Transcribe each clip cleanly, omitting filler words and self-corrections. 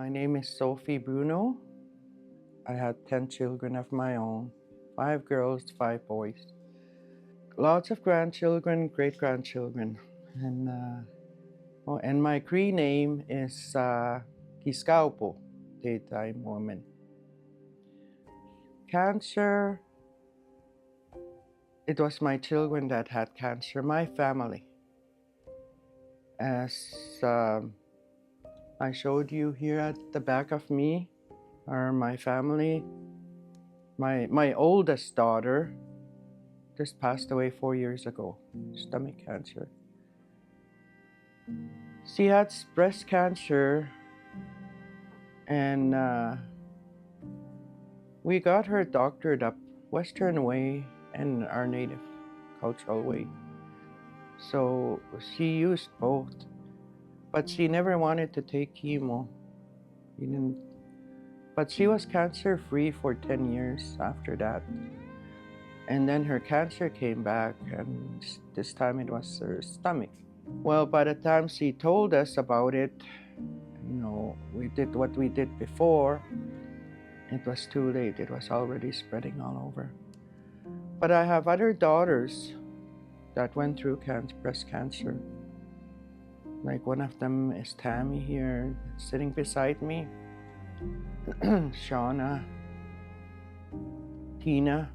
My name is Sophie Bruno. I had 10 children of my own, 5 girls, 5 boys. Lots of grandchildren, great-grandchildren. And my Cree name is Kiskaupo, daytime woman. Cancer, it was my children that had cancer, my family. As I showed you here at the back of me are my family. My oldest daughter just passed away 4 years ago, stomach cancer. She had breast cancer, and we got her doctored up Western way and our native cultural way. So she used both, but she never wanted to take chemo. But she was cancer-free for 10 years after that. And then her cancer came back, and this time it was her stomach. Well, by the time she told us about it, we did what we did before. It was too late. It was already spreading all over. But I have other daughters that went through breast cancer. Like one of them is Tammy here, sitting beside me. Shauna, Tina.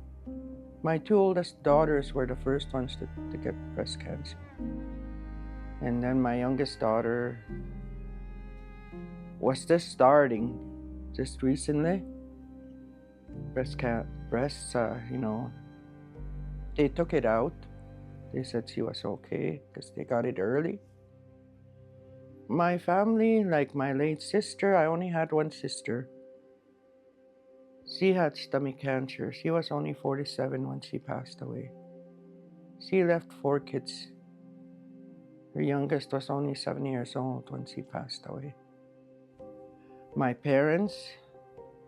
My 2 oldest daughters were the first ones to get breast cancer. And then my youngest daughter was just starting, just recently. They took it out. They said she was okay because they got it early. My family, like my late sister, I only had one sister. She had stomach cancer. She was only 47 when she passed away. She left 4 kids. Her youngest was only 7 years old when she passed away. My parents,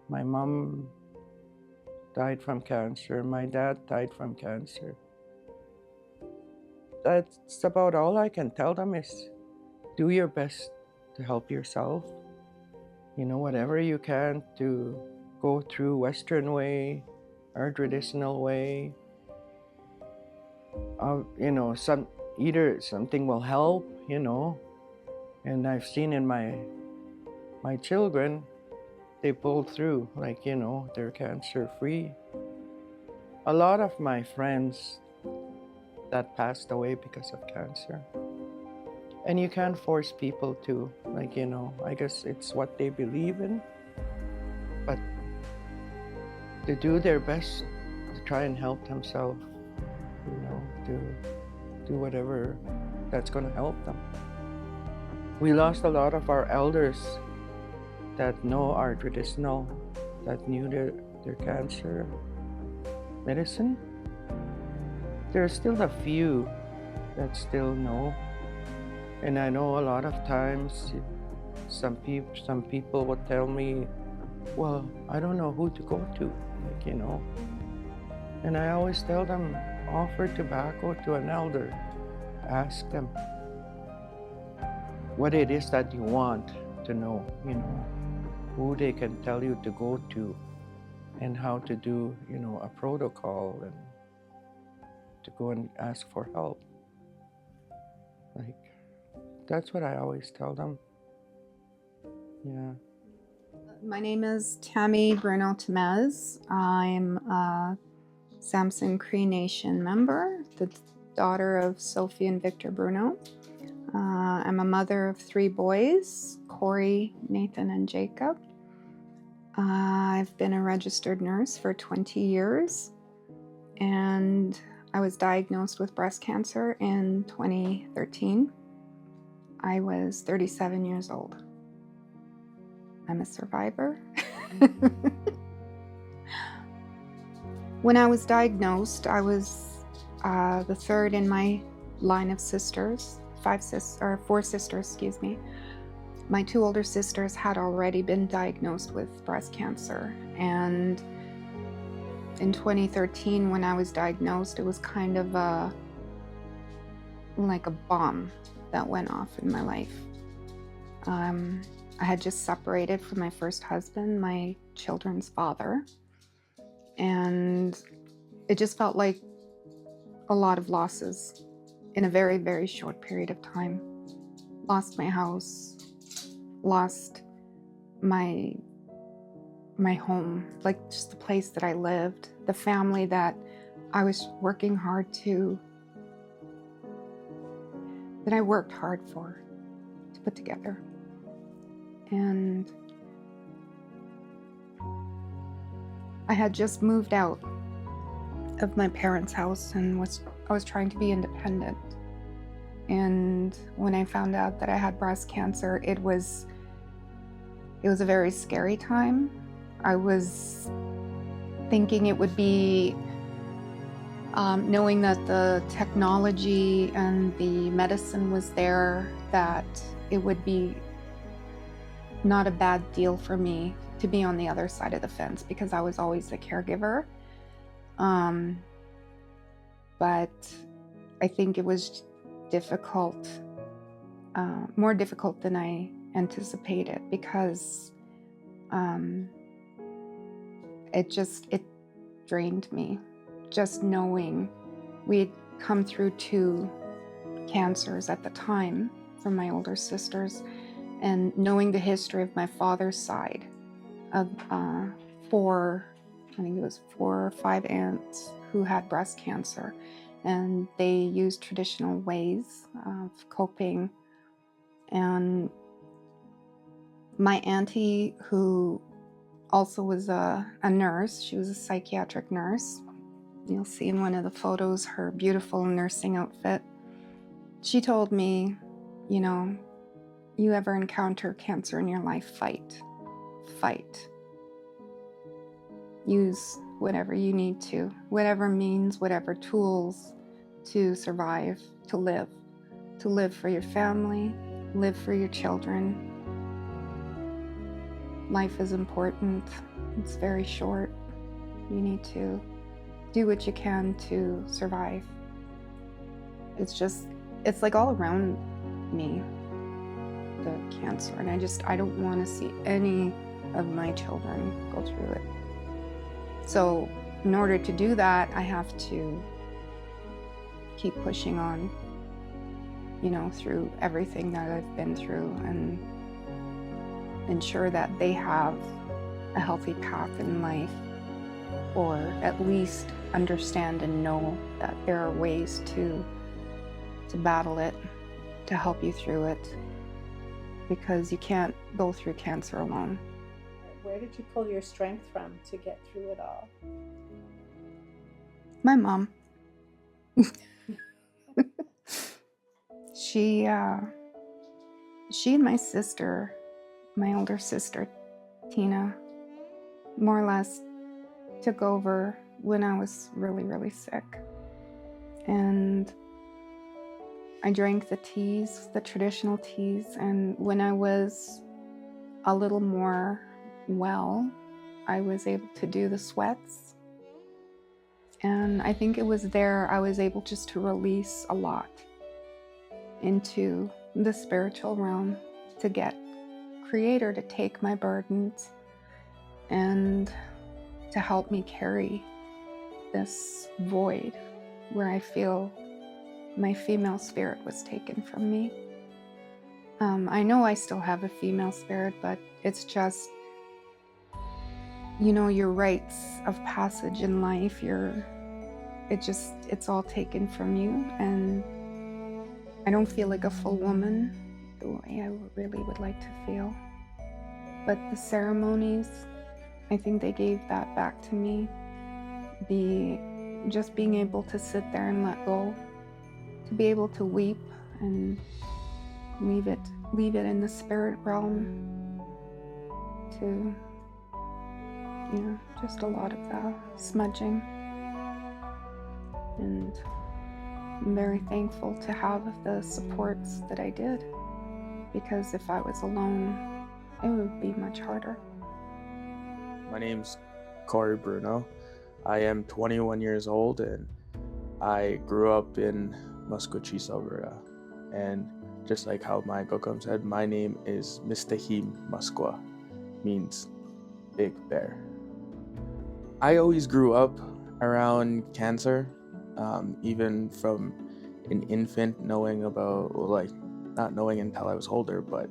my mom died from cancer. My dad died from cancer. That's about all I can tell them is do your best to help yourself. Whatever you can to go through Western way, our traditional way. Either something will help, and I've seen in my children, they pulled through, they're cancer free. A lot of my friends that passed away because of cancer. And you can't force people to, I guess it's what they believe in. But to do their best to try and help themselves, to do whatever that's going to help them. We lost a lot of our elders that know our traditional, that knew their cancer medicine. There's still a few that still know. And I know a lot of times some people would tell me, well, I don't know who to go to, And I always tell them, offer tobacco to an elder. Ask them what it is that you want to know, who they can tell you to go to and how to do, a protocol and to go and ask for help. That's what I always tell them. Yeah. My name is Tammy Bruno Temez. I'm a Samson Cree Nation member, the daughter of Sophie and Victor Bruno. I'm a mother of 3 boys, Corey, Nathan, and Jacob. I've been a registered nurse for 20 years, and I was diagnosed with breast cancer in 2013. I was 37 years old. I'm a survivor. When I was diagnosed, I was the third in my line of sisters, 4 sisters, My 2 older sisters had already been diagnosed with breast cancer. And in 2013, when I was diagnosed, it was kind of like a bomb that went off in my life. I had just separated from my first husband, my children's father, and it just felt like a lot of losses in a very, very short period of time. Lost my house, lost my home, like just the place that I lived, the family that I was working hard that I worked hard to put together. And I had just moved out of my parents' house and I was trying to be independent. And when I found out that I had breast cancer, it was a very scary time. I was thinking it would be knowing that the technology and the medicine was there, that it would be not a bad deal for me to be on the other side of the fence, because I was always the caregiver. But I think it was difficult, more difficult than I anticipated, because it drained me. Just knowing we had come through 2 cancers at the time from my older sisters, and knowing the history of my father's side of 4 or 5 aunts who had breast cancer, and they used traditional ways of coping. And my auntie, who also was a nurse, she was a psychiatric nurse. You'll see in one of the photos her beautiful nursing outfit. She told me, you ever encounter cancer in your life, fight. Use whatever you need to, whatever means, whatever tools to survive, to live for your family, live for your children. Life is important. It's very short. You need to do what you can to survive. It's like all around me, the cancer, and I don't want to see any of my children go through it. So in order to do that, I have to keep pushing on, through everything that I've been through, and ensure that they have a healthy path in life, or at least understand and know that there are ways to battle it, to help you through it, because you can't go through cancer alone. Where did you pull your strength from to get through it all? My mom. She and my sister, my older sister, Tina, more or less took over when I was really, really sick. And I drank the teas, the traditional teas, and when I was a little more well, I was able to do the sweats. And I think it was there I was able just to release a lot into the spiritual realm, to get Creator to take my burdens and to help me carry this void where I feel my female spirit was taken from me. I know I still have a female spirit, but it's just, your rites of passage in life, it's all taken from you, and I don't feel like a full woman the way I really would like to feel. But the ceremonies, I think they gave that back to me. Just being able to sit there and let go, to be able to weep and leave it in the spirit realm, to, just a lot of that smudging. And I'm very thankful to have the supports that I did, because if I was alone, it would be much harder. My name's Bruno. I am 21 years old, and I grew up in Muskogee, Alberta. And just like how my Gokam said, my name is Mistahim Muskwa, means big bear. I always grew up around cancer, even from an infant, knowing about, not knowing until I was older, but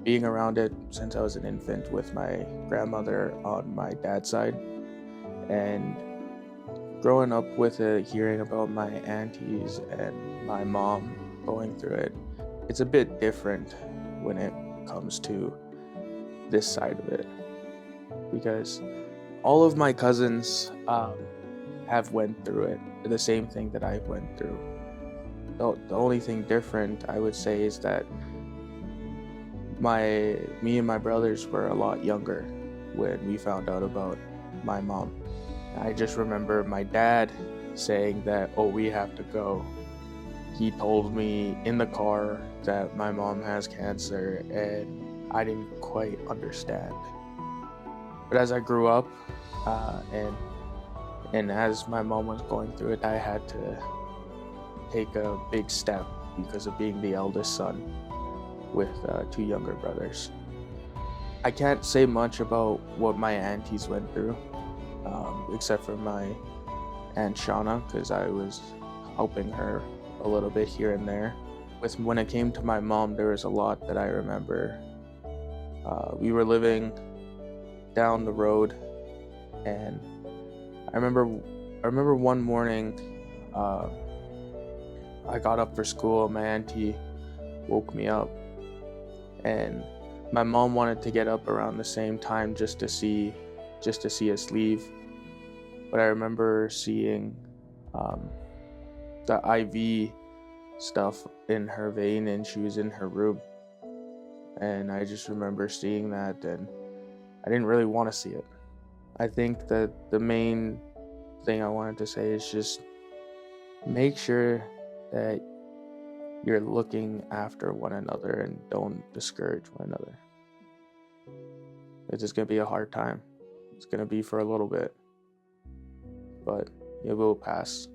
being around it since I was an infant with my grandmother on my dad's side, and growing up with it, hearing about my aunties and my mom going through it. It's a bit different when it comes to this side of it, because all of my cousins have went through it, the same thing that I went through. The only thing different, I would say, is that me and my brothers were a lot younger when we found out about my mom. I just remember my dad saying that, oh, we have to go. He told me in the car that my mom has cancer, and I didn't quite understand. But as I grew up, and as my mom was going through it, I had to take a big step because of being the eldest son with 2 younger brothers. I can't say much about what my aunties went through, except for my Aunt Shauna, because I was helping her a little bit here and there. When it came to my mom, there was a lot that I remember. We were living down the road, and I remember one morning, I got up for school. My auntie woke me up, and my mom wanted to get up around the same time just to see us leave. But I remember seeing the IV stuff in her vein, and she was in her room. And I just remember seeing that, and I didn't really want to see it. I think that the main thing I wanted to say is just make sure that you're looking after one another and don't discourage one another. It's just going to be a hard time. It's going to be for a little bit, but it will pass.